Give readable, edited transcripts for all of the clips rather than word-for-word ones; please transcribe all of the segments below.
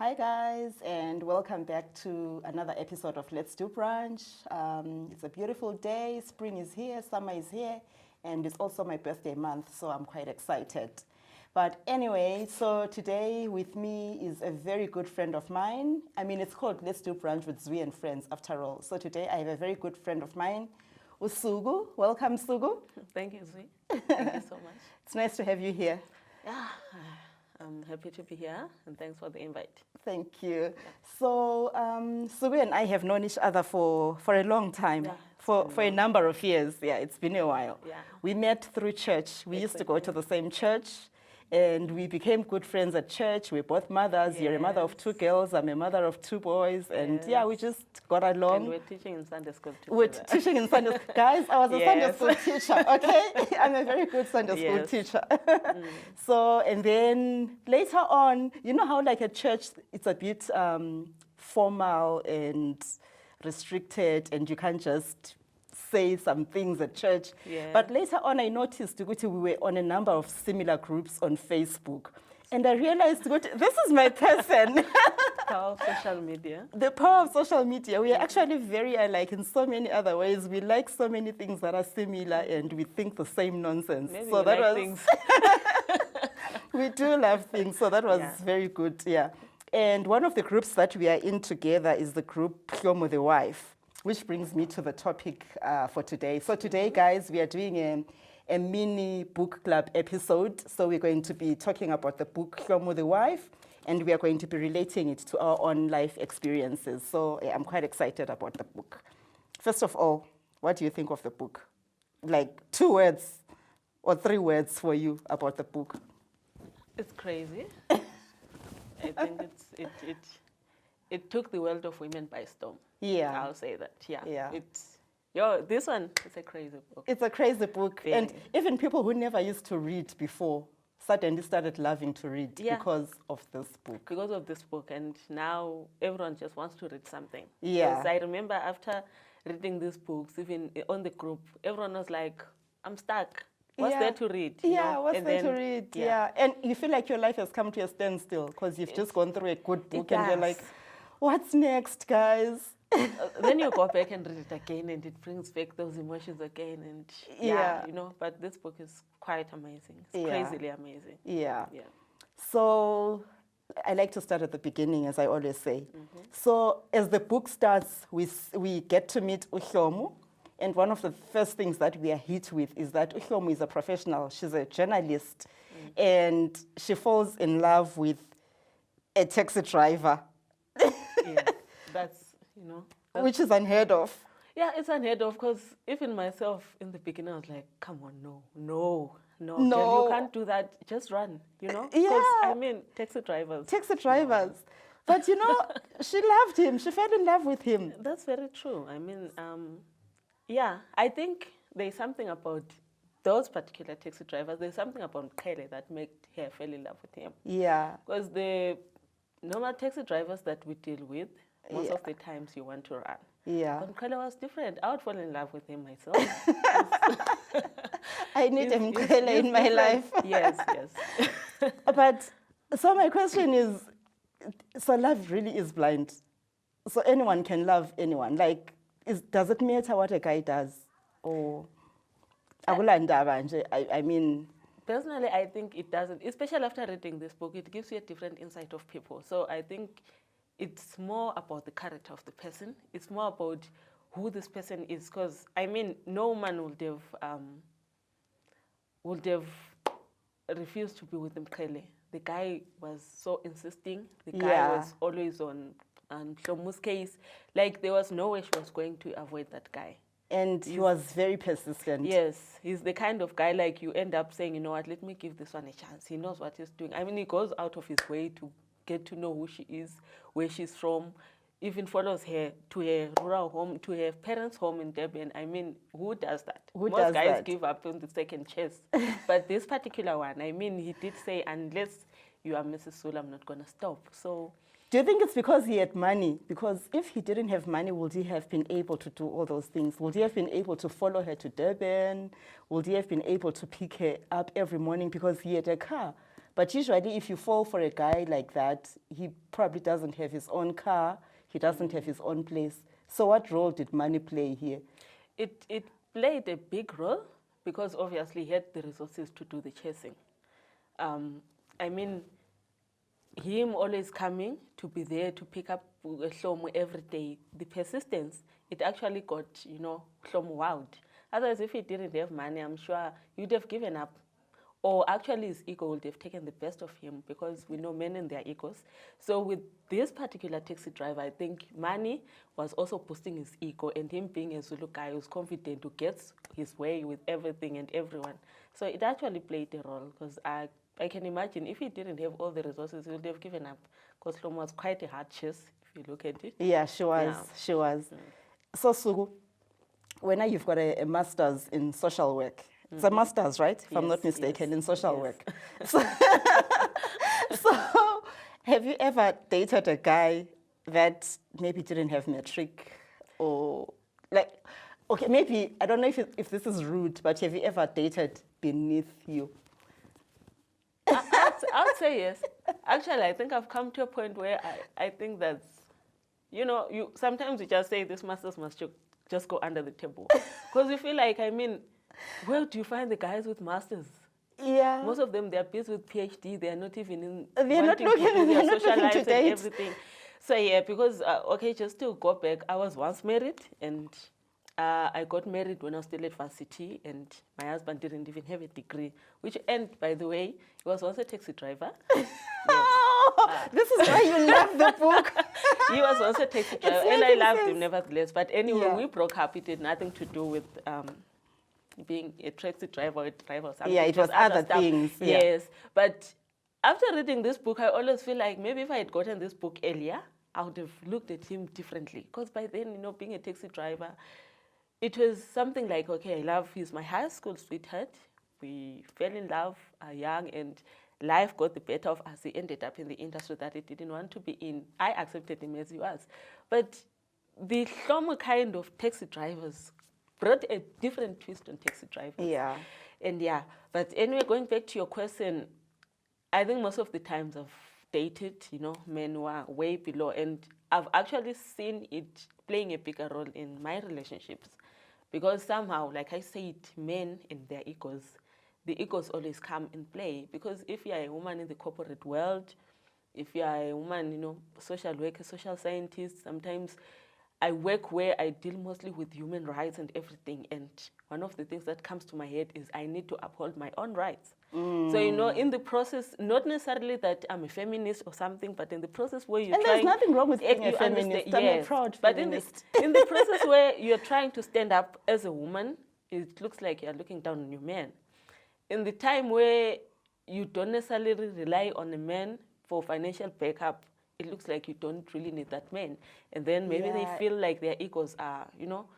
Hi guys, and welcome back to another episode of Let's Do Brunch. It's a beautiful day, spring is here, summer is here, and it's also my birthday month, so I'm quite excited. But anyway, so today with me is a very good friend of mine. I mean, it's called Let's Do Brunch with Zwi and Friends after all. So today I have a very good friend of mine, Suku. Welcome, Suku. Thank you, Zwi. Thank you so much. It's nice to have you here. Yeah, I'm happy to be here, and thanks for the invite. Thank you. So, Suku and I have known each other for a long time, for a number of years. Yeah, it's been a while. Yeah. We met through church. We used to go to the same church, and we became good friends at church. We're both mothers. You're a mother of two girls. I'm a mother of two boys. And yeah, we just got along. And we're teaching in Sunday school too. We're teaching in Sunday school. Guys, I was a Sunday school teacher, okay? I'm a very good Sunday school teacher. So, and then later on, you know how like a church, it's a bit formal and restricted, and you can't just say some things at church. But later on, I noticed we were on a number of similar groups on Facebook. And I realized, this is my person. Power of social media. The power of social media. We are actually very alike in so many other ways. We like so many things that are similar, and we think the same nonsense. Maybe so that like was things. We do love things, so that was very good, And one of the groups that we are in together is the group Hlomu The Wife, which brings me to the topic for today. So today, guys, we are doing a mini book club episode. So we're going to be talking about the book Hlomu The Wife, and we are going to be relating it to our own life experiences. So I'm quite excited about the book. First of all, what do you think of the book? Like 2 words or 3 words for you about the book. It's crazy. I think it took the world of women by storm. Yeah. I'll say that. Yeah. This one is a crazy book. It's a crazy book. Very. And even people who never used to read before suddenly started loving to read because of this book. Because of this book, and now everyone just wants to read something. Yeah. Because I remember after reading these books, even on the group, everyone was like, I'm stuck. What's there to read? What's there to read? Yeah. And you feel like your life has come to a standstill because you've just gone through a good book and you're like, what's next, guys? Then you go back and read it again, and it brings back those emotions again. And but this book is quite amazing. It's crazily amazing. Yeah. So I like to start at the beginning, as I always say. So as the book starts, we get to meet Hlomu. And one of the first things that we are hit with is that Hlomu is a professional. She's a journalist. And she falls in love with a taxi driver. That's, which is unheard of. Yeah, it's unheard of, because even myself in the beginning, I was like, come on, no. Girl, you can't do that. Just run, Because, I mean, taxi drivers. But, she loved him. She fell in love with him. That's very true. I mean, I think there's something about those particular taxi drivers. There's something about Kelly that made her fall in love with him. Yeah. Because the normal taxi drivers that we deal with, most of the times you want to run. Yeah. But Mkhele was different. I would fall in love with him myself. I need a Mkhele in my life. Yes. But, so my question is, so love really is blind? So anyone can love anyone? Like, does it matter what a guy does? Or, I mean... Personally, I think it doesn't. Especially after reading this book, it gives you a different insight of people. So I think it's more about the character of the person. It's more about who this person is. Because, I mean, no man would have refused to be with Mkhele. The guy was so insisting. The guy was always on Hlomu's case. Like, there was no way she was going to avoid that guy. And he was very persistent. Yes, he's the kind of guy like you end up saying, you know what, let me give this one a chance. He knows what he's doing. I mean, he goes out of his way to get to know who she is, where she's from, even follows her to her rural home, to her parents' home in Durban. I mean, who does that? Most guys give up on the second chance. But this particular one, I mean, he did say, unless you are Mrs. Sula, I'm not going to stop. So... Do you think it's because he had money? Because if he didn't have money, would he have been able to do all those things? Would he have been able to follow her to Durban? Would he have been able to pick her up every morning because he had a car? But usually if you fall for a guy like that, he probably doesn't have his own car, he doesn't have his own place. So what role did money play here? It played a big role because obviously he had the resources to do the chasing. I mean, him always coming to be there to pick up Hlomu every day, the persistence, it actually got, Hlomu wowed. Otherwise, if he didn't have money, I'm sure you'd have given up. Or actually his ego would have taken the best of him because we know men and their egos. So with this particular taxi driver, I think money was also boosting his ego and him being a Zulu guy who's confident, who gets his way with everything and everyone. So it actually played a role because I can imagine if he didn't have all the resources, he would have given up because Hlomu was quite a hard chase if you look at it. Yeah, she was. Yeah. She was. So Suku, when you've got a master's in social work, it's a master's, right? If I'm not mistaken, in social work. So, so, have you ever dated a guy that maybe didn't have metric or like, okay, maybe, I don't know if this is rude, but have you ever dated beneath you? I'd say yes. Actually, I think I've come to a point where I think that's, sometimes you just say this masters must just go under the table. Because you feel like, where do you find the guys with masters? Yeah. Most of them, they're busy with PhD. They're not even in they're not looking to socialize and everything. So yeah, because, just to go back, I was once married and I got married when I was still at varsity and my husband didn't even have a degree, which by the way, he was also a taxi driver. This is why you love the book. He was also a taxi driver and I loved him nevertheless. But anyway, we broke up. It had nothing to do with being a taxi driver or a driver or something. Yeah, it was other things. Yes. But after reading this book, I always feel like maybe if I had gotten this book earlier, I would have looked at him differently. Because by then, being a taxi driver, it was something like, okay, he's my high school sweetheart. We fell in love young and life got the better of us. He ended up in the industry that he didn't want to be in. I accepted him as he was. But the Hlomu kind of taxi drivers brought a different twist on taxi drivers. Yeah. And but anyway, going back to your question, I think most of the times I've dated, men who are way below. And I've actually seen it playing a bigger role in my relationships. Because somehow, like I said, men and their egos, the egos always come in play. Because if you are a woman in the corporate world, if you are a woman, social worker, social scientist, sometimes I work where I deal mostly with human rights and everything. And one of the things that comes to my head is I need to uphold my own rights. So, in the process, not necessarily that I'm a feminist or something, but in the process where you're there's nothing wrong with being a feminist. I'm a proud feminist. But in the process where you're trying to stand up as a woman, it looks like you're looking down on your man. In the time where you don't necessarily rely on a man for financial backup, it looks like you don't really need that man. And then maybe they feel like their egos are,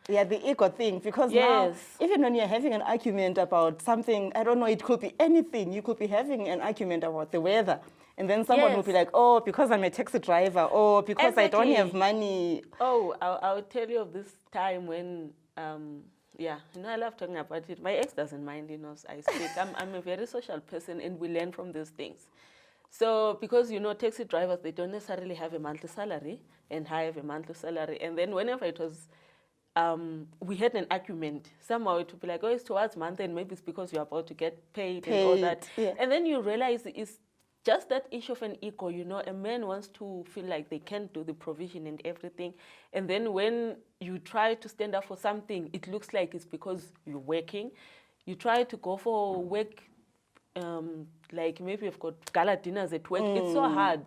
Yeah, the ego thing. Because now, even when you're having an argument about something, I don't know, it could be anything. You could be having an argument about the weather. And then someone will be like, oh, because I'm a taxi driver. Oh, because I don't have money. Oh, I'll tell you of this time when, I love talking about it. My ex doesn't mind, I speak. I'm a very social person and we learn from these things. So because, taxi drivers, they don't necessarily have a monthly salary and I have a monthly salary. And then whenever it was, we had an argument, somehow it would be like, oh, it's towards month and maybe it's because you're about to get paid and all that. Yeah. And then you realize it's just that issue of an ego, a man wants to feel like they can do the provision and everything. And then when you try to stand up for something, it looks like it's because you're working. You try to go for work, like maybe you've got gala dinners at work. It's so hard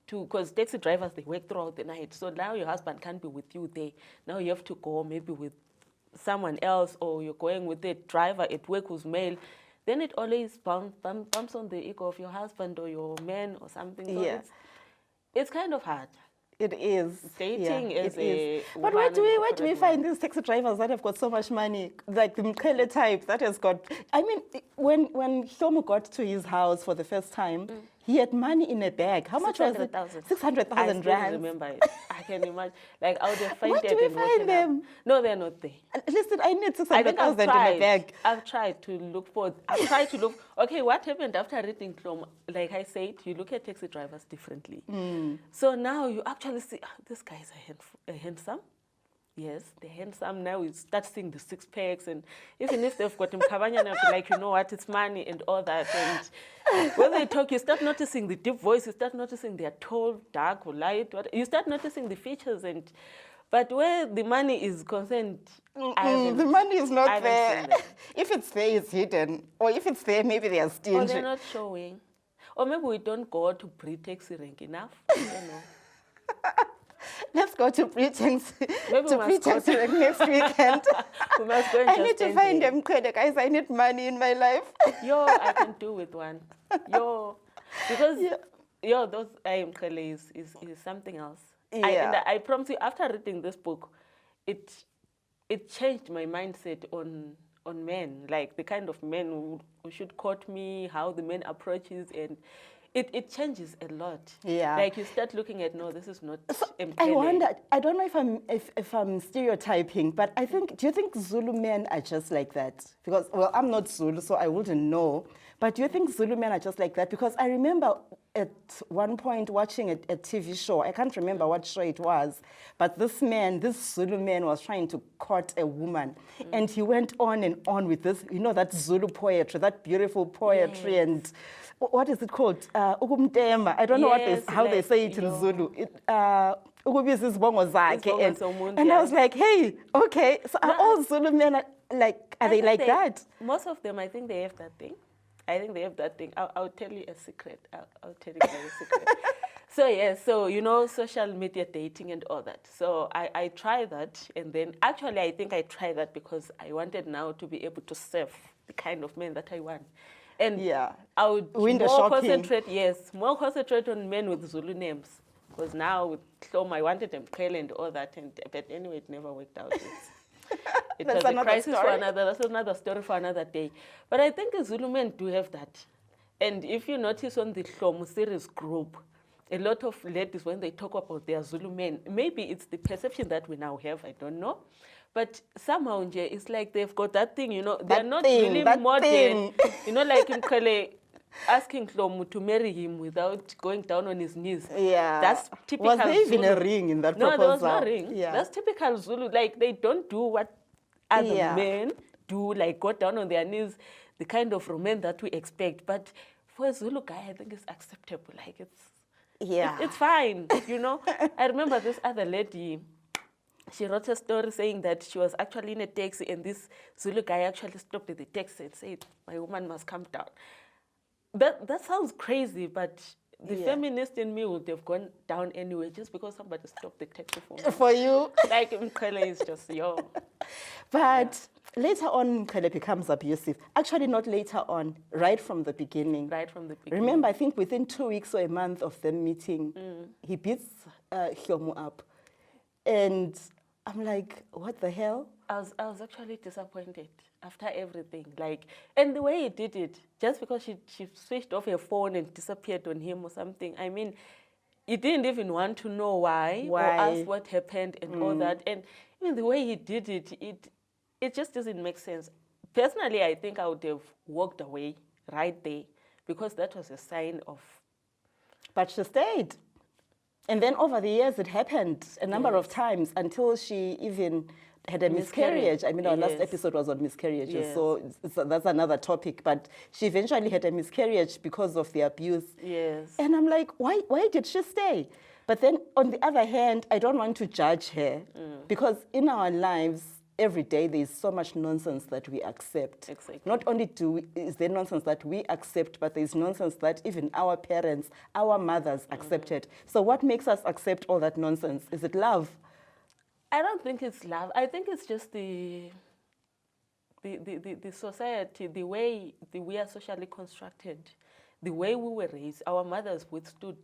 because taxi drivers, they work throughout the night. So now your husband can't be with you there. Now you have to go maybe with someone else or you're going with a driver at work who's male. Then it always bumps on the ego of your husband or your man or something. So it's kind of hard. It is. Dating is a But where do we find these taxi drivers that have got so much money? Like the Mkele type that has got... when Hlomu got to his house for the first time, He had money in a bag. How much was it? 600,000. 600,000 I still rands. remember it. I can imagine. Like, I would have Where fainted do we and woken find them? up. No, they're not there. Listen, I need I think I've 600,000 in a tried. bag. I've tried to look for. I've tried to look. Okay, what happened after reading Hlomu? Like I said, you look at taxi drivers differently. So now you actually see this guy is handsome. Yes, they're handsome. Now you start seeing the six packs, and even if they've got him kabanya, like, you know what, it's money and all that. And when they talk, you start noticing the deep voice. You start noticing they're tall, dark, or light. You start noticing the features, but where the money is concerned, the money is not I there. haven't seen them. If it's there, it's hidden. Or if it's there, maybe they are Or stingy. they're not showing. Or maybe we don't go to pre-taxi rank enough. I don't know. Let's go to pre-taxi Maybe we must go to- next weekend. We must go and I just need to stand find there. them credit, guys. I need money in my life. Yo, I can do with one. Yo, because those Mkhele is something else. And I promise you, after reading this book, it changed my mindset on men, like the kind of men who should court me, how the men approaches, and it changes a lot. Yeah. Like you start looking at, no, this is not Mkhele. I wonder. I don't know if I'm stereotyping, but do you think Zulu men are just like that? Because, well, I'm not Zulu, so I wouldn't know. But do you think Zulu men are just like that? Because I remember at one point watching a TV show. I can't remember what show it was, but this Zulu man was trying to court a woman, and he went on and on with this, that Zulu poetry, that beautiful poetry, and what is it called? Ukumtema. I don't know how they say it in Zulu. Ukubiza izibongo zakhe. And I was like, hey, okay, so are all Zulu men are they like that? Most of them, I think they have that thing. I'll tell you a secret. I'll tell you a secret. So social media dating and all that. So I tried that, and then actually I think I tried that because I wanted now to be able to serve the kind of men that I want. And I would more concentrate on men with Zulu names. Because now with Hlomu, I wanted Mkhele and all that, but anyway, it never worked out. It was a crisis for that's another story for another day. But I think Zulu men do have that. And if you notice on the Hlomu series group, a lot of ladies, when they talk about their Zulu men, maybe it's the perception that we now have, I don't know. But somehow, it's like they've got that thing, they're not really modern. Like Mkhele asking Hlomu to marry him without going down on his knees. Yeah. That's typical Was there even a ring in that proposal? No, there was no ring. Yeah. That's typical Zulu. Like, they don't do what other men do, like go down on their knees, the kind of romance that we expect. But for a Zulu guy, I think it's acceptable. Like, it's fine, I remember this other lady, she wrote a story saying that she was actually in a taxi and this Zulu guy actually stopped at the taxi and said, my woman must come down. That sounds crazy, but the feminist in me would have gone down anyway just because somebody stopped the taxi for me. For you? Like, Mkhele is just, But later on, Mkhele becomes abusive. Actually, not later on, right from the beginning. Right from the beginning. Remember, I think within 2 weeks or a month of them meeting, he beats Hlomu up. And I'm like, what the hell? I was actually disappointed after everything. Like, and the way he did it, just because she switched off her phone and disappeared on him or something. I mean, he didn't even want to know why? Or ask what happened and all that. And even the way he did it just doesn't make sense. Personally, I think I would have walked away right there because that was a sign of... But she stayed. And then over the years, it happened a number of times until she even had a miscarriage. I mean, our last episode was on miscarriages, so that's another topic. But she eventually had a miscarriage because of the abuse. Yes. And I'm like, why did she stay? But then, on the other hand, I don't want to judge her because in our lives, every day there's so much nonsense that we accept. Exactly. Not only is there nonsense that we accept, but there's nonsense that even our parents, our mothers accepted. So what makes us accept all that nonsense? Is it love? I don't think it's love. I think it's just the society, the way we are socially constructed, the way we were raised. Our mothers withstood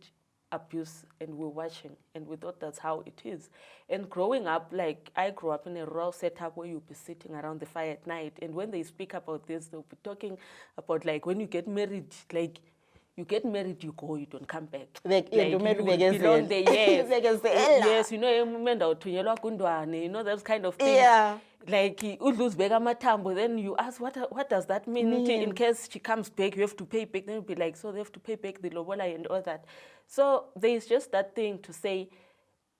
abuse and we're watching and we thought that's how it is. And growing up, like I grew up in a rural setup where you'll be sitting around the fire at night, and when they speak about this, they'll be talking about like when you get married, like you get married, you go, you don't come back. Like, you belong there, yes. Yes, you know, those kind of things. Yeah. Like, then you ask, what does that mean? In case she comes back, you have to pay back. Then you'll be like, so they have to pay back the lobola and all that. So there's just that thing to say,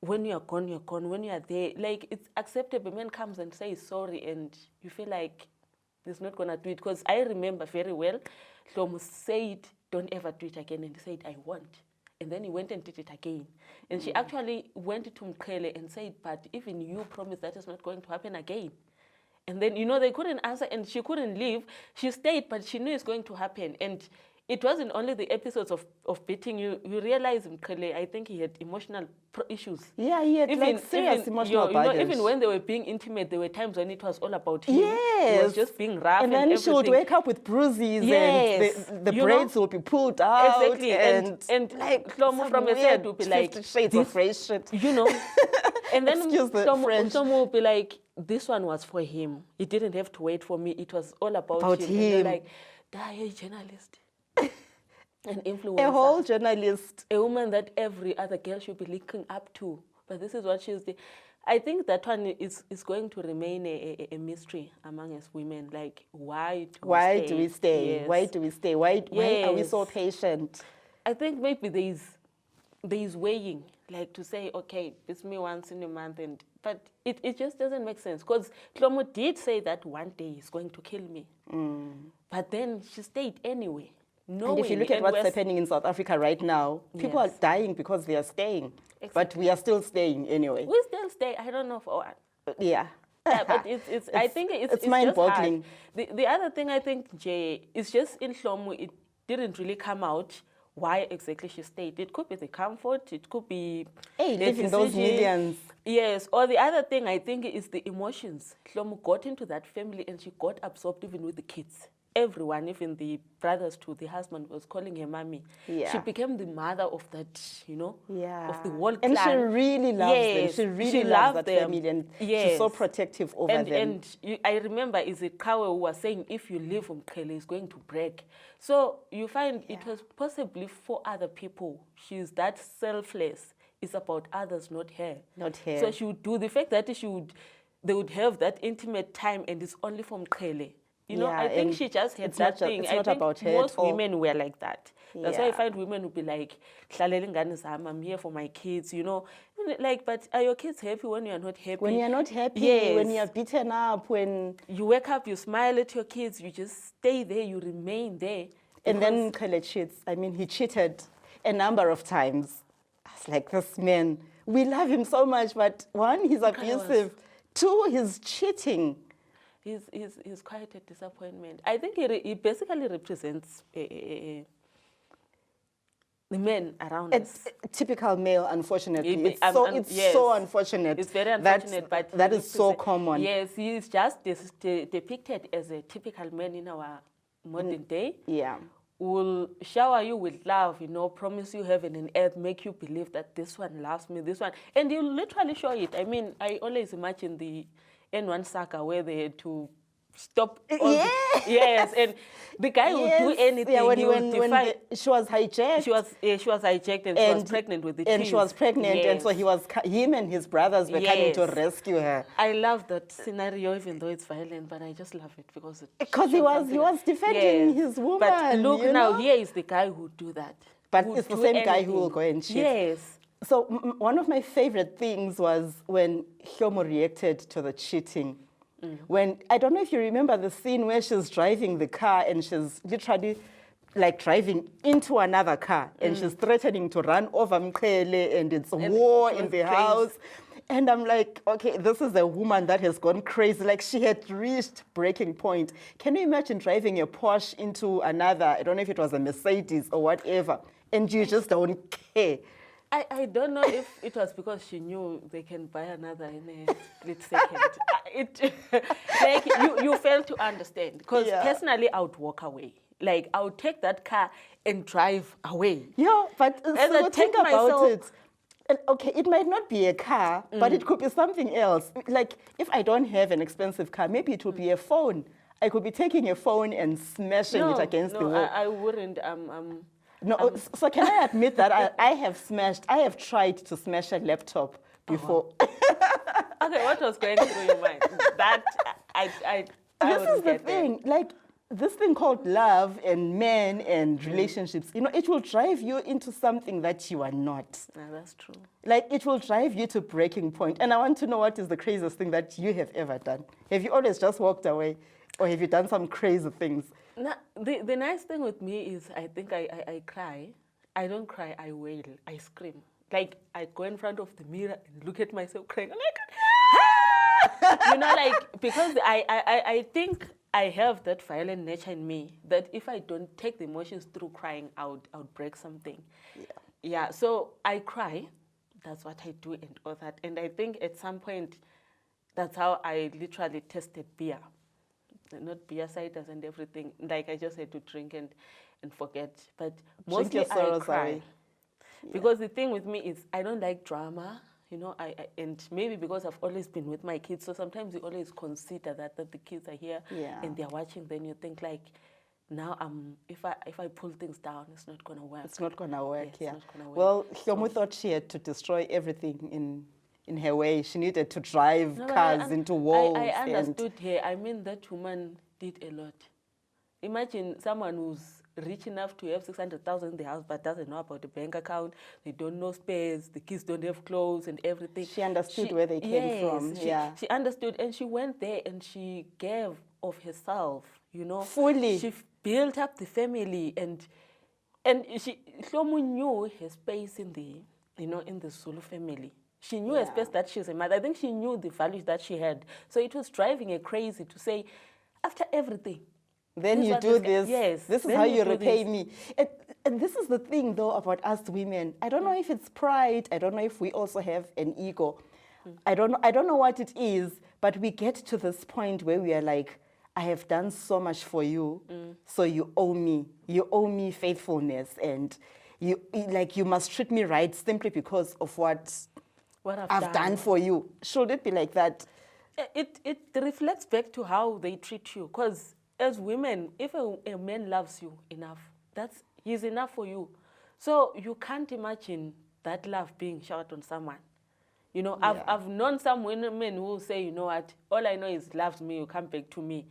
when you're gone, you're gone. When you're there, like, it's acceptable. A man comes and says sorry, and you feel like he's not going to do it. Because I remember very well, Hlomu said, don't ever do it again. And he said, I won't. And then he went and did it again. And she actually went to Mkele and said, but even you promised that is not going to happen again. And then, you know, they couldn't answer and she couldn't leave. She stayed, but she knew it's going to happen. And it wasn't only the episodes of beating. You realize Mkele, I think he had emotional issues. Yeah, he had serious emotional baggage. You know, even when they were being intimate, there were times when it was all about him. Yes. He was just being rough and then she would wake up with bruises and the braids will be pulled out. Exactly. And like Hlomu from his head would be like, shades of fresh shit. You know. And then Hlomu would be like, this one was for him. He didn't have to wait for me. It was all about him. And they're like, a journalist. An influencer. A whole journalist. A woman that every other girl should be looking up to. But this is what she's doing. I think that one is going to remain a mystery among us women. Like, why do we stay? Yes. Why do we stay? Why are we so patient? I think maybe there is weighing, like to say, okay, it's me once in a month, but it just doesn't make sense. Because Hlomu did say that one day he's going to kill me. But then she stayed anyway. And if you look at what's happening in South Africa right now, people are dying because they are staying. Exactly. But we are still staying anyway. We still stay. I don't know for what. Yeah. But I think it's mind-boggling. The other thing I think, Jay, is just in Hlomu, it didn't really come out why exactly she stayed. It could be the comfort. It could be living those millions. Yes. Or the other thing I think is the emotions. Hlomu got into that family and she got absorbed even with the kids. Everyone, even the brothers to the husband, was calling her mommy. Yeah. She became the mother of that, you know, of the whole clan. And she really loves them. She really loves that family, and she's so protective over them. And I remember, is it Kawe who was saying, if you leave Mkele, it's going to break. So you find it was possibly for other people. She's that selfless. It's about others, not her. Not her. So she would do the fact that they would have that intimate time, and it's only from Mkele. You know, I think she just had that thing. I think most women were like that. That's why I find women who be like, I'm here for my kids, you know. Like, but are your kids happy when you're not happy? When you're not happy, when you're beaten up, when... You wake up, you smile at your kids, you just stay there, you remain there. And then Kele cheats. I mean, he cheated a number of times. I was like, this man, we love him so much, but one, he's abusive. Two, he's cheating. He's quite a disappointment. I think he basically represents the men around us. Typical male, unfortunately. It's so unfortunate. It's very unfortunate, but that is so common. Yes, he's just depicted as a typical man in our modern day. Yeah. Will shower you with love, you know, promise you heaven and earth, make you believe that this one loves me, this one. And you literally show it. I mean, I always imagine the N1 saga where they had to stop. Yes, and the guy would do anything. Yeah, when she was hijacked. She was hijacked and she was pregnant with the twins. And she was pregnant, and so him and his brothers were coming to rescue her. I love that scenario, even though it's violent, but I just love it because he was defending his woman. But look now, here is the guy who would do that. But it's the same guy who will go and cheat. Yes. So one of my favorite things was when Hlomu reacted to the cheating. When, I don't know if you remember the scene where she's driving the car and she's literally like driving into another car and she's threatening to run over Mkele and it's war in the house. And I'm like, okay, this is a woman that has gone crazy. Like, she had reached breaking point. Can you imagine driving a Porsche into another, I don't know if it was a Mercedes or whatever, and you just don't care? I don't know if it was because she knew they can buy another in a split second. Like, you fail to understand. Because personally, I would walk away. Like, I would take that car and drive away. Yeah, but so think about it. Okay, it might not be a car, but it could be something else. Like, if I don't have an expensive car, maybe it would be a phone. I could be taking a phone and smashing it against the wall. I wouldn't. No, so can I admit that I have tried to smash a laptop before. Okay, what was going through your mind? That I This is the get there. thing, like this thing called love and men and relationships, it will drive you into something that you are not. Yeah, that's true. Like it will drive you to breaking point. And I want to know, what is the craziest thing that you have ever done? Have you always just walked away, or have you done some crazy things? Now, the nice thing with me is I think I cry. I don't cry, I wail, I scream. Like I go in front of the mirror and look at myself crying. I'm like, ah! Like because I think I have that violent nature in me that if I don't take the emotions through crying, I would break something. Yeah, so I cry. That's what I do and all that. And I think at some point, that's how I literally tested beer. Not beer, ciders and everything. Like I just had to drink and forget. But mostly I cry. Because the thing with me is I don't like drama. And maybe because I've always been with my kids, so sometimes you always consider that the kids are here and they're watching. Then you think like, now if I pull things down, it's not gonna work. It's not gonna work. It's not gonna work. Well, Hlomu thought she had to destroy everything in her way. She needed to drive cars into walls. I understood her. I mean, that woman did a lot. Imagine someone who's rich enough to have 600,000 in the house but doesn't know about the bank account. They don't know spares. The kids don't have clothes and everything. She understood where they came from. She understood, and she went there and she gave of herself. Fully. She built up the family, and Hlomu knew her space in the Zulu family. She knew her space that she's a mother. I think she knew the values that she had. So it was driving her crazy to say, after everything, then you do this. Yes. This is how you repay me. And this is the thing, though, about us women. I don't know if it's pride. I don't know if we also have an ego. I don't know what it is, but we get to this point where we are like, I have done so much for you, so you owe me. You owe me faithfulness, and you must treat me right simply because of what I've done for you. Should it be like that? It reflects back to how they treat you, because as women, if a man loves you enough, he's enough for you. So you can't imagine that love being showered on someone. I've known some women who will say, you know what, all I know is loves me, you come back to me.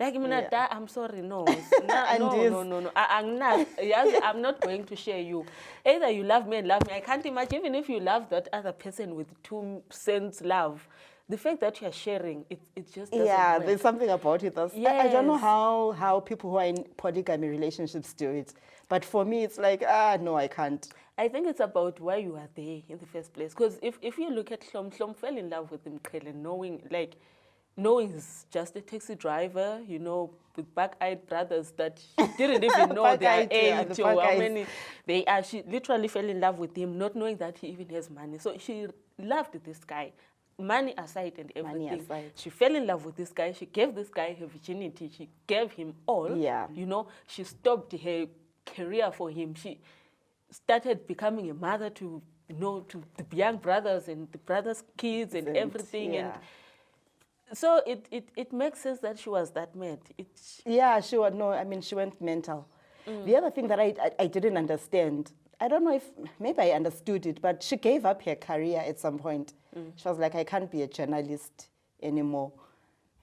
Like, I'm sorry, no. No. I'm not. I'm not going to share you. Either you love me and love me. I can't imagine, even if you love that other person with 2 cents love, the fact that you're sharing, it just doesn't work. There's something about it. I don't know how people who are in polygamy relationships do it. But for me, it's like, no, I can't. I think it's about why you are there in the first place. Because if you look at Hlomu fell in love with him, knowing he's just a taxi driver, with back-eyed brothers that she didn't even know their age or how many they are. She literally fell in love with him, not knowing that he even has money. So she loved this guy. Money aside and everything, she fell in love with this guy. She gave this guy her virginity. She gave him all. Yeah. She stopped her career for him. She started becoming a mother to the young brothers and the brothers' kids and everything. Yeah. And so it makes sense that she was that mad. She was she went mental. The other thing that I didn't understand, I don't know if maybe I understood it, but she gave up her career at some point. She was like, I can't be a journalist anymore.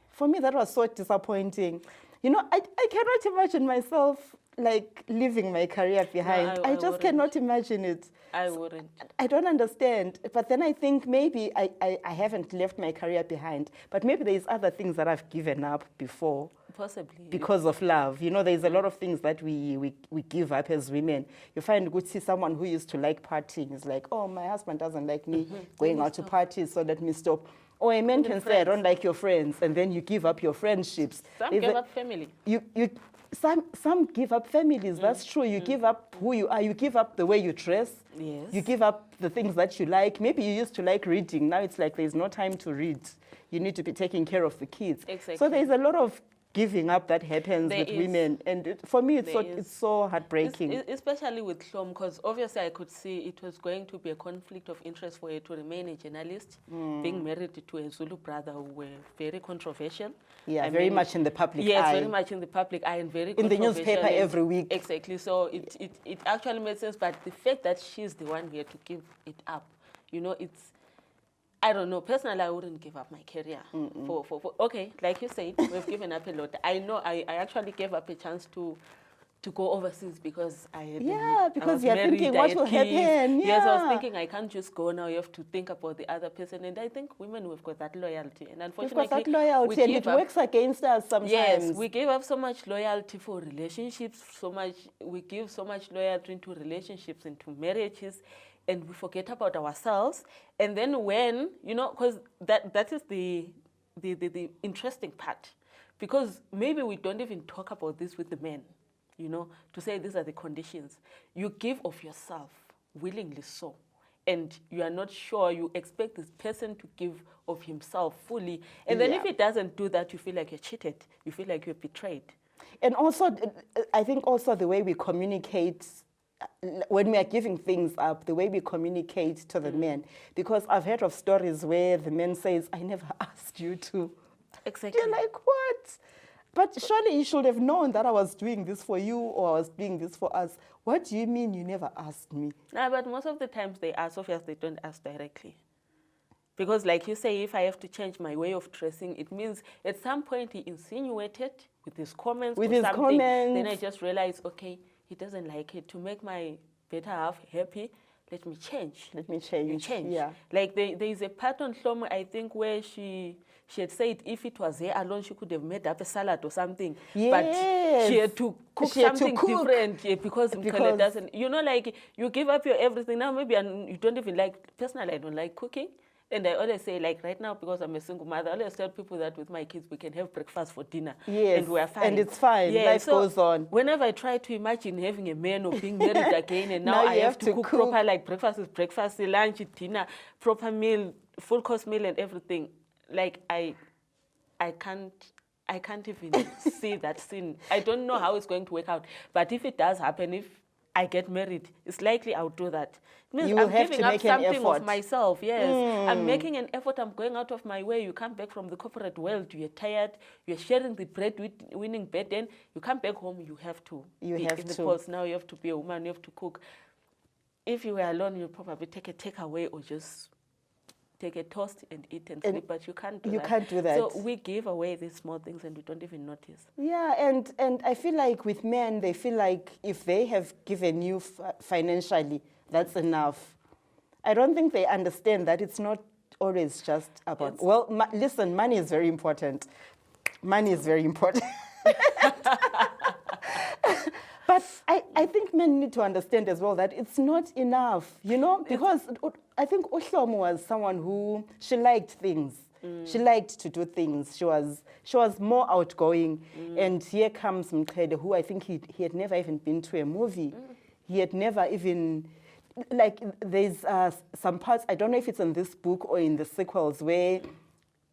For me, that was so disappointing. I cannot imagine myself like leaving my career behind. No, I just cannot imagine it. I wouldn't. I don't understand. But then I think maybe I haven't left my career behind, but maybe there's other things that I've given up before. Possibly. Because of love. There's a lot of things that we give up as women. You find good see someone who used to like partying is like, oh, my husband doesn't like me going out to parties, so let me stop. Or a man can say, I don't like your friends, and then you give up your friendships. Some give up family. Some give up families, that's true. You give up who you are, you give up the way you dress. Yes. You give up the things that you like. Maybe you used to like reading, now it's like there's no time to read. You need to be taking care of the kids. Exactly. So there's a lot of giving up that happens There with is. women. And for me, There it's so heartbreaking. Especially with Hlomu, because obviously I could see it was going to be a conflict of interest for her to remain a journalist, being married to a Zulu brother who were very controversial. Yeah, I very mean, much in the public eye. Yes, very much in the public eye and very in the controversial. newspaper And every week. Exactly. So it actually made sense. But the fact that she's the one here to give it up, you know, it's, I don't know. Personally, I wouldn't give up my career for okay, like you said, we've given up a lot. I know I actually gave up a chance to go overseas because I had because you're thinking what will happen. Yes, I was thinking I can't just go now. You have to think about the other person, and I think women we've got that loyalty, and unfortunately, we've got that loyalty, and it works against us sometimes. Yes, we give up so much loyalty for relationships, we give so much loyalty into relationships, into marriages, and we forget about ourselves. And then when, you know, because that is the interesting part, because maybe we don't even talk about this with the men, you know, to say these are the conditions. You give of yourself willingly so, and you are not sure, you expect this person to give of himself fully. And then if he doesn't do that, you feel like you're cheated. You feel like you're betrayed. And also, I think also the way we communicate when we are giving things up, the way we communicate to the men. Because I've heard of stories where the man says, I never asked you to. Exactly. You're like, what? But surely you should have known that I was doing this for you or I was doing this for us. What do you mean you never asked me? No, but most of the times they ask, Sophia, they don't ask directly. Because like you say, if I have to change my way of dressing, it means at some point he insinuated with his comments Then I just realized, okay, he doesn't like it. To make my better half happy, let me change. Let me change. Yeah. Like there is a part on Hlomu, I think, where she had said if it was her alone, she could have made up a salad or something. Yes. But she had to cook something different because Mkhele doesn't. You know, like you give up your everything. Now maybe you don't even like, personally, I don't like cooking. And I always say, like right now, because I'm a single mother, I always tell people that with my kids, we can have breakfast for dinner. Yes, and we're fine. And it's fine. Yeah, Life goes on. Whenever I try to imagine having a man or being married again, and now I have to cook proper, like breakfast is breakfast, lunch, dinner, proper meal, full course meal and everything. Like I can't even see that scene. I don't know how it's going to work out. But if it does happen, if I get married, it's likely I'll do that. It means I'm giving up something of myself. Yes, I'm making an effort. I'm going out of my way. You come back from the corporate world. You're tired. You're sharing the bread-winning burden. You come back home. You have to be in the post. Now you have to be a woman. You have to cook. If you were alone, you'd probably take a takeaway or just take a toast and eat and sleep. But you can't do that. You can't do that. So we give away these small things and we don't even notice. Yeah, and I feel like with men, they feel like if they have given you financially, that's enough. I don't think they understand that it's not always just about, listen, money is very important. Money is very important. But I think men need to understand as well that it's not enough, you know, because I think Hlomu was someone who, she liked things. She liked to do things. She was more outgoing. And here comes Mkhele, who I think he had never even been to a movie. He had never even, like there's some parts, I don't know if it's in this book or in the sequels, where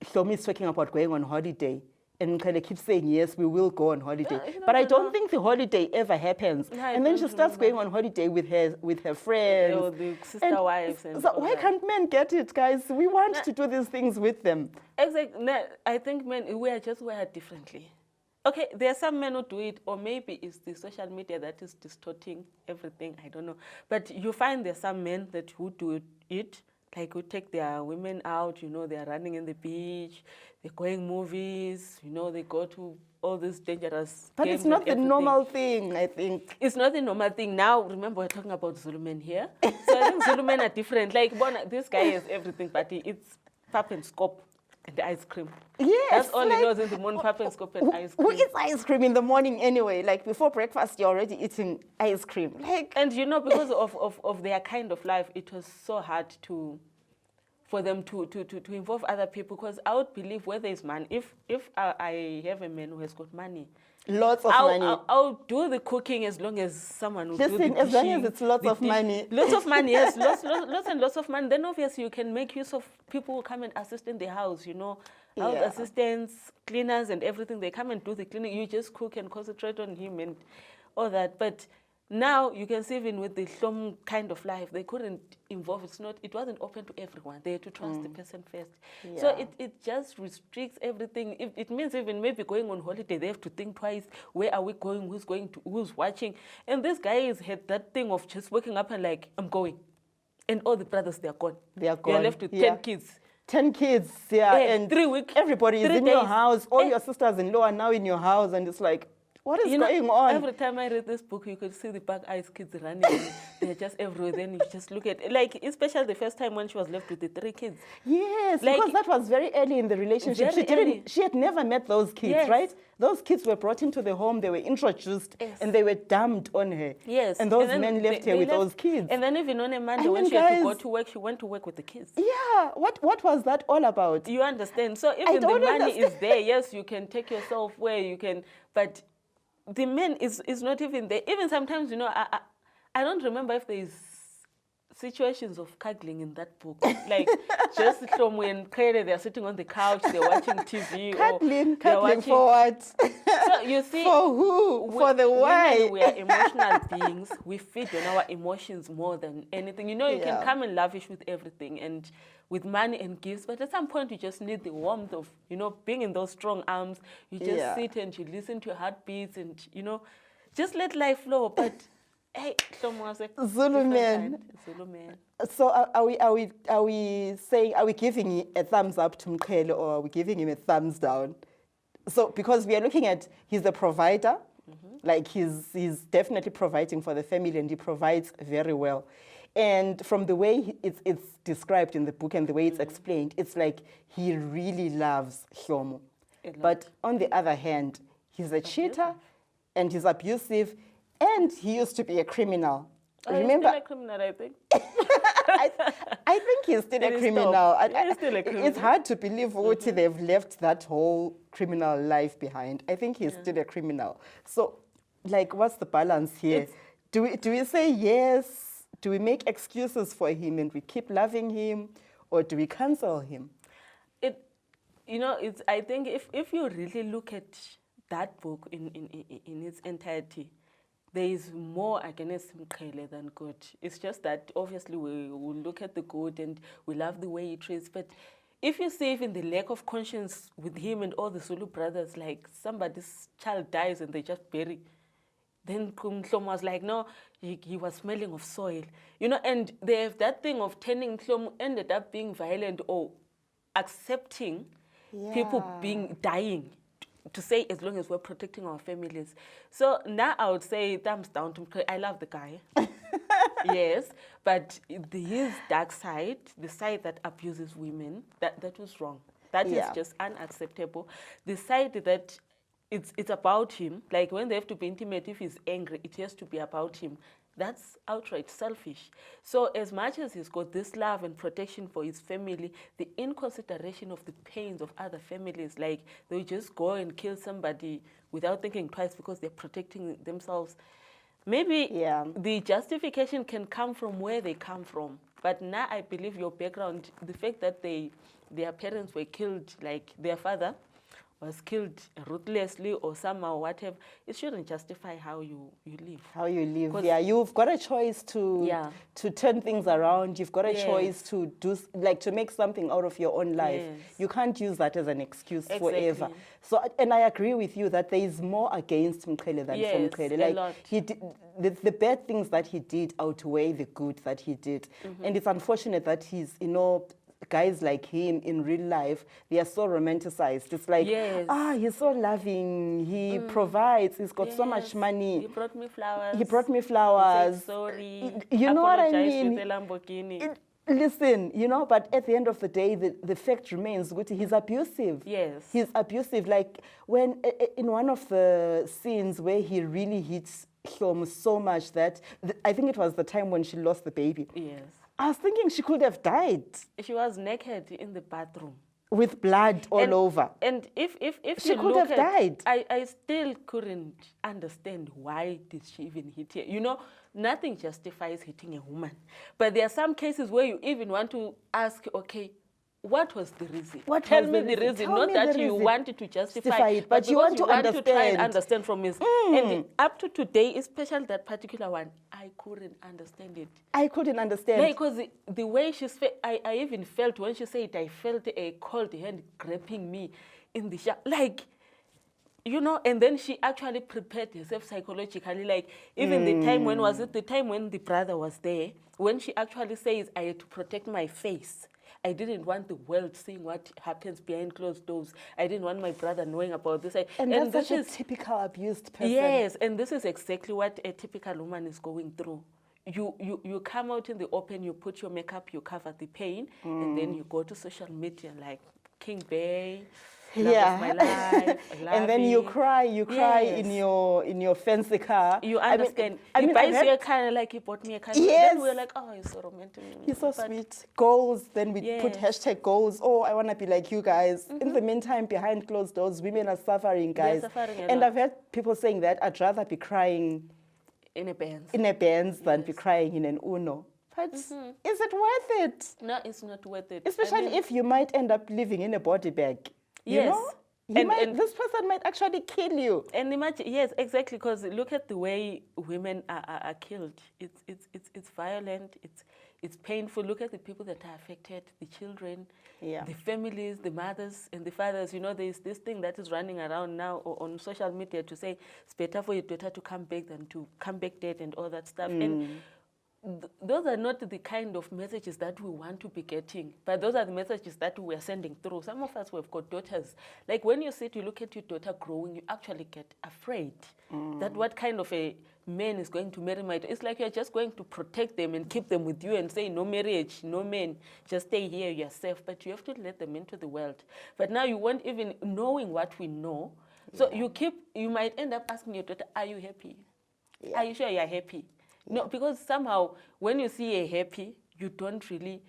Hlomu is talking about going on holiday. And Mkhele keeps saying, yes, we will go on holiday. But I don't think the holiday ever happens. And then she starts going on holiday with her friends. Or the sister wives. And so why can't men get it, guys? We want to do these things with them. Exactly. I think men, we are just wired differently. Okay, there are some men who do it, or maybe it's the social media that is distorting everything. I don't know. But you find there are some men who do it. Like who take their women out, you know, they're running in the beach, they're going movies, you know, they go to all these dangerous But games. It's not the normal thing, I think. It's not the normal thing. Now, remember, we're talking about Zulu men here. So I think Zulu men are different. Like, this guy has everything, but it's pap and scope and ice cream. Yes. That's all he knows in the morning, pap and scope and ice cream. Who eats ice cream in the morning anyway? Like, before breakfast, you're already eating ice cream. Like, and, you know, because of their kind of life, it was so hard for them to involve other people, because I would believe where there is money, if I have a man who has got money, lots of money, I'll do the cooking as long as someone will do the dishing. As long as it's lots of money. Lots of money, yes, lots and lots of money. Then obviously you can make use of people who come and assist in the house, you know. house Yeah. assistants, cleaners and everything, they come and do the cleaning. You just cook and concentrate on him and all that. But now you can see even with the Hlomu kind of life, they couldn't involve. It wasn't open to everyone. They had to trust the person first. So Yeah. it just restricts everything. It means even maybe going on holiday, they have to think twice. Where are we going? Who's watching? And this guy has had that thing of just waking up and like, I'm going. And all the brothers, they are gone. They are You are gone. left with Yeah. 10 kids. 10 kids, yeah, and 3 weeks, everybody is 3 in your days. house. All your sisters-in-law are now in your house, and it's like, what is going on? Every time I read this book, you could see the bug eyes kids running. And they're just everywhere. Then you just look at, like, especially the first time when she was left with the 3 kids. Yes, Like, because that was very early in the relationship. very early. She had never met those kids, Yes. right? Those kids were brought into the home, they were introduced, Yes. and they were dumped on her. Yes. And those then men left they her with left. those kids. And then even on a Monday, I when mean, she had to go guys- to work, she went to work with the kids. Yeah, what was that all about? You understand? So even the don't money understand. is there. Yes, you can take yourself where you can, but the man is not even there. Even sometimes, I don't remember if there is situations of cuddling in that book. Like just from when Kere, they're sitting on the couch, they're watching TV. Cuddling they're watching, for what? So you see, For who? For the why? women, we are emotional beings. We feed on our emotions more than anything. You Yeah. can come and lavish with everything and with money and gifts, but at some point you just need the warmth of, being in those strong arms. You just Yeah. sit and you listen to your heartbeats and, just let life flow. But hey, Hlomu was a Zulu different man. kind. Zulu man. So are we saying, are we giving a thumbs up to Mkhele, or are we giving him a thumbs down? So because we are looking at, he's the provider, like he's definitely providing for the family, and he provides very well. And from the way it's described in the book and the way it's explained, it's like he really loves Hlomu. But on the other hand, he's a cheater and he's abusive, and he used to be a criminal. Remember, He's still a criminal, I think. I think he's still Then a he criminal. stopped. He's still a criminal. It's hard to believe what they've left that whole criminal life behind. I think he's still a criminal. So, like, what's the balance here? Do we say yes? Do we make excuses for him and we keep loving him, or do we cancel him? I think if you really look at that book in its entirety, there is more against Mkhele than good. It's just that obviously we look at the good and we love the way he treats. But if you see even the lack of conscience with him and all the Zulu brothers, like somebody's child dies and they just bury. Then Hlomu was like, no, he was smelling of soil. And they have that thing of turning Hlomu ended up being violent or accepting people dying, to say as long as we're protecting our families. So now I would say thumbs down to Mkhele. I love the guy. Yes, but his dark side, the side that abuses women, that was wrong. That is just unacceptable. The side that it's about him, like when they have to be intimate, if he's angry, it has to be about him. That's outright selfish. So as much as he's got this love and protection for his family, the inconsideration of the pains of other families, like they just go and kill somebody without thinking twice because they're protecting themselves. Maybe the justification can come from where they come from. But now I believe your background, the fact that their parents were killed, like their father was killed ruthlessly or somehow whatever, it shouldn't justify how you live. How you live, you've got a choice to turn things around. You've got a choice to to make something out of your own life. You can't use that as an excuse forever. So, and I agree with you that there is more against Mkhele than for Mkhele. Like, a lot. He did, the bad things that he did outweigh the good that he did, and it's unfortunate that he's guys like him in real life, they are so romanticized. It's like, he's so loving, he provides, he's got so much money. He brought me flowers. He brought me flowers. He said sorry. You know what I Apologized mean? with a Lamborghini. Listen, but at the end of the day, the fact remains, he's abusive. Yes. He's abusive. Like when, in one of the scenes where he really hits Hlomu so much that, I think it was the time when she lost the baby. Yes. I was thinking she could have died. She was naked in the bathroom. With blood all over. And if she you could look have died. I still couldn't understand why did she even hit her. Nothing justifies hitting a woman. But there are some cases where you even want to ask, okay, what was the reason? What Tell was me the the reason? reason, Tell not me that the you reason. wanted to justify Justify it, but you because want to to try and understand. understand from his. And up to today, especially that particular one, I couldn't understand it. I couldn't understand. Like, because the way I even felt when she said, I felt a cold hand grabbing me in the shower. Like, you know, and then she actually prepared herself psychologically. Like, even the time when was it? The time when the brother was there, when she actually says, I had to protect my face. I didn't want the world seeing what happens behind closed doors. I didn't want my brother knowing about this. And that's such a typical abused person. Yes, and this is exactly what a typical woman is going through. You come out in the open, you put your makeup, you cover the pain, and then you go to social media like King Bay, love of my life, and then you cry Yes. in your fancy car. You understand? I He mean, buys you a car like he bought me a car. Yes. Then we're like, oh, he's so romantic. He's so sweet. Goals. Then we put Yes. hashtag goals. Oh, I want to be like you guys. In the meantime, behind closed doors, women are suffering, guys. They're suffering a and lot. I've heard people saying that I'd rather be crying in a Benz. than be crying in an Uno. But is it worth it? No, it's not worth it. Especially if you might end up living in a body bag. You Yes. know? This person might actually kill you. And imagine, yes, exactly, because look at the way women are killed. It's violent, it's painful. Look at the people that are affected, the children, the families, the mothers and the fathers. You know, there's this thing that is running around now on social media to say it's better for your daughter to come back than to come back dead and all that stuff. And those are not the kind of messages that we want to be getting, but those are the messages that we are sending through. Some of us, we've got daughters. Like when you sit, you look at your daughter growing, you actually get afraid that what kind of a man is going to marry my daughter. It's like you're just going to protect them and keep them with you and say, no marriage, no men, just stay here yourself. But you have to let them into the world. But now you won't even knowing what we know. So you might end up asking your daughter, are you happy? Are you sure you're happy? No, because somehow when you see her happy, you don't really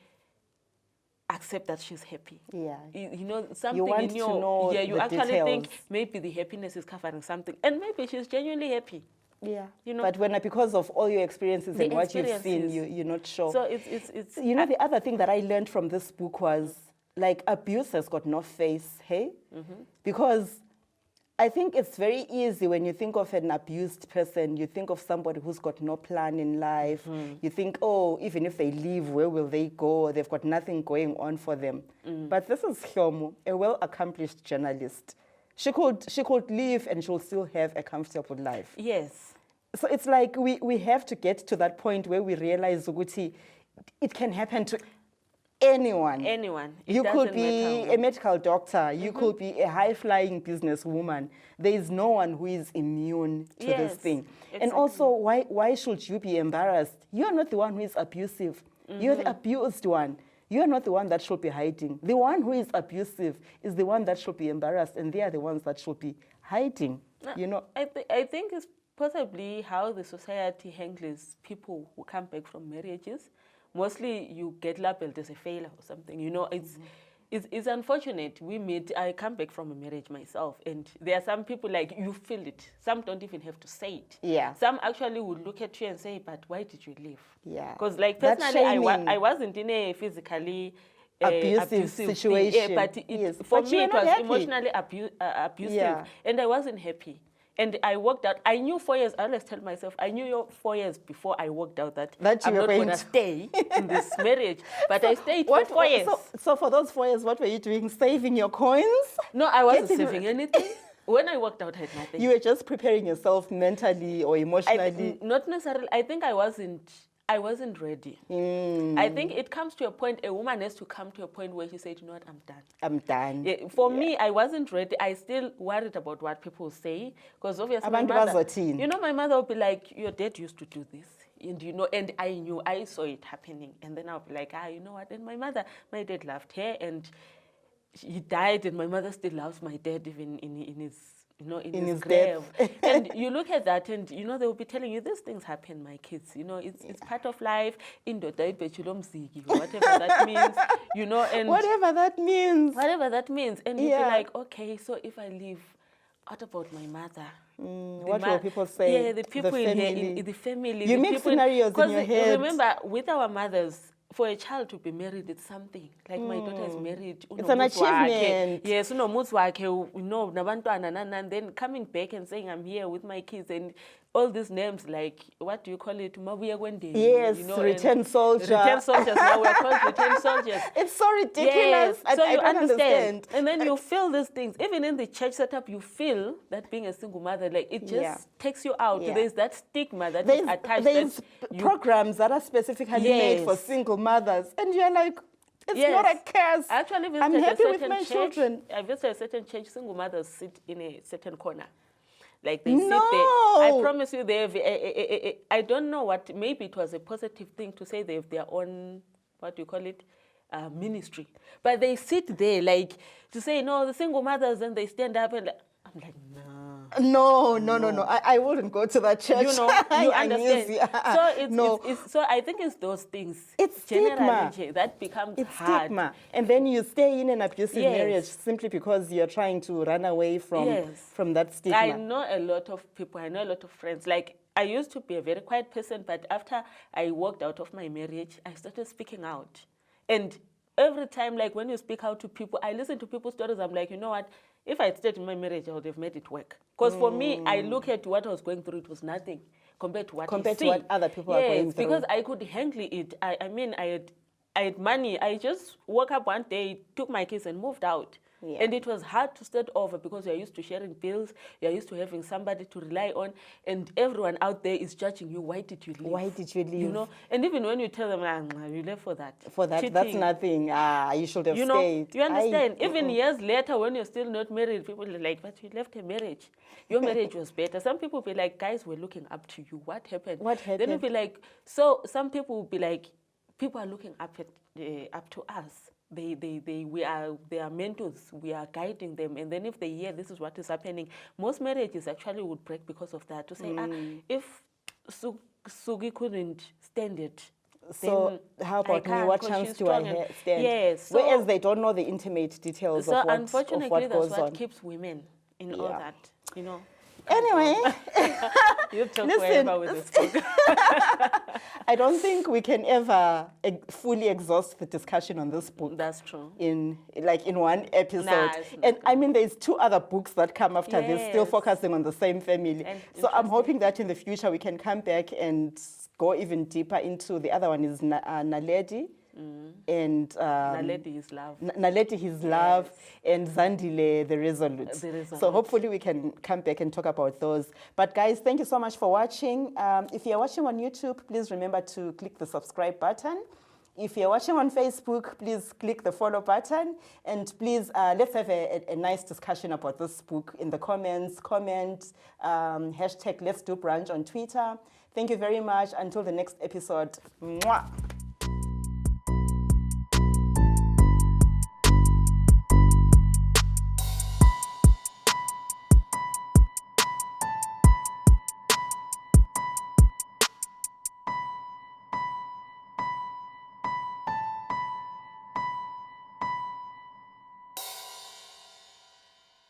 accept that she's happy. Yeah. You know, something you want in your to know you the actually details. think maybe the happiness is covering something, and maybe she's genuinely happy. Yeah. You know, but because of all your experiences and what you've seen, you're not sure. So it's you know, the other thing that I learned from this book was like abuse has got no face, hey? Because I think it's very easy when you think of an abused person, you think of somebody who's got no plan in life. You think, oh, even if they leave, where will they go? They've got nothing going on for them. But this is Hlomu, a well-accomplished journalist. She could leave and she'll still have a comfortable life. Yes. So it's like we have to get to that point where we realize, Uguti, it can happen to anyone. You could be a medical doctor. You could be a high-flying businesswoman. There is no one who is immune to this thing. Exactly. And also, why should you be embarrassed? You are not the one who is abusive. You're the abused one. You are not the one that should be hiding. The one who is abusive is the one that should be embarrassed, and they are the ones that should be hiding. You know. I think it's possibly how the society handles people who come back from marriages. Mostly you get labeled as a failure or something. You know, it's unfortunate. I come back from a marriage myself, and there are some people like, you feel it. Some don't even have to say it. Yeah. Some actually would look at you and say, but why did you leave? Yeah. Because like personally, I wasn't in a physically abusive situation. But for me, it was emotionally abusive, and I wasn't happy. And I walked out. I knew 4 years. I always tell myself, I knew 4 years before I walked out that I'm not going to stay in this marriage. But I stayed for 4 years. So for those 4 years, what were you doing? Saving your coins? No, I wasn't saving anything. When I walked out, I had nothing. You were just preparing yourself mentally or emotionally? Not necessarily. I think I wasn't ready. I think it comes to a point, a woman has to come to a point where she said, you know what, I'm done. I'm done. Yeah, for me, I wasn't ready. I still worried about what people say. Because obviously my mother would be like, your dad used to do this. And you know, and I saw it happening. And then I'll be like, you know what? And my dad loved her, and he died, and my mother still loves my dad even in his grave. And you look at that, and you know, they will be telling you, these things happen, my kids. You know, it's part of life. Whatever that means. You know, and whatever that means. And you'll be like, okay, so if I leave, what about my mother? What will people say? Yeah, the people in the family. You make scenarios in your head. Remember, with our mothers, for a child to be married, it's something. Like my daughter is married. It's an achievement. Yes, and then coming back and saying I'm here with my kids and all these names, like, what do you call it? Yes, return soldier. Return soldiers, now we're called return soldiers. It's so ridiculous. Yes. So I don't understand. And then you feel these things. Even in the church setup, you feel that being a single mother, like, it just takes you out. Yeah. There's that stigma that is attached. There's programs that are specifically made for single mothers. And you're like, it's not a curse. Actually, I'm happy with my children. I visited a certain church, single mothers sit in a certain corner. Like they sit there. I promise you, I don't know what, maybe it was a positive thing to say they have their own, what do you call it, ministry. But they sit there, like, to say, no, the single mothers, and they stand up and, I'm like, no. I wouldn't go to that church. You know, you understand. So I think it's those things. It's stigma. That becomes it's hard. Stigma. And then you stay in an abusive marriage simply because you're trying to run away from that stigma. I know a lot of people. I know a lot of friends. Like, I used to be a very quiet person, but after I walked out of my marriage, I started speaking out. And every time, like, when you speak out to people, I listen to people's stories. I'm like, you know what? If I had stayed in my marriage, I would have made it work. Because for me, I look at what I was going through, it was nothing compared to what other people are going through. Because I could handle it. I had money. I just woke up one day, took my kids and moved out. Yeah. And it was hard to start over because you're used to sharing bills, you're used to having somebody to rely on, and everyone out there is judging you. Why did you leave? Why did you leave? You know, and even when you tell them, you left for that. For that, cheating, that's nothing. You should have stayed. You understand? Even years later, when you're still not married, people are like, but you left a marriage. Your marriage was better. Some people be like, guys, we're looking up to you. What happened? What happened? Then you'll be like, so some people will be like, people are looking up to us. We are their mentors. We are guiding them, and then if they hear this is what is happening, most marriages actually would break because of that. To say, if Sugi couldn't stand it, so how about me? What chance do I stand? Yes. So, whereas they don't know the intimate details of what goes on. So unfortunately, that's what keeps women in all that. You know. Anyway, you talk forever with this book. I don't think we can ever fully exhaust the discussion on this book. That's true. In one episode. And I mean, there's 2 other books that come after this, still focusing on the same family. So I'm hoping that in the future we can come back and go even deeper into the other one is Naledi. And Naledi His Love. Naledi His Love, and Zandile the Resolute. So hopefully we can come back and talk about those. But guys, thank you so much for watching. If you're watching on YouTube, please remember to click the subscribe button. If you're watching on Facebook, please click the follow button. And please, let's have a nice discussion about this book in the comments. Comment, hashtag Let's Do Brunch on Twitter. Thank you very much. Until the next episode. Mwah.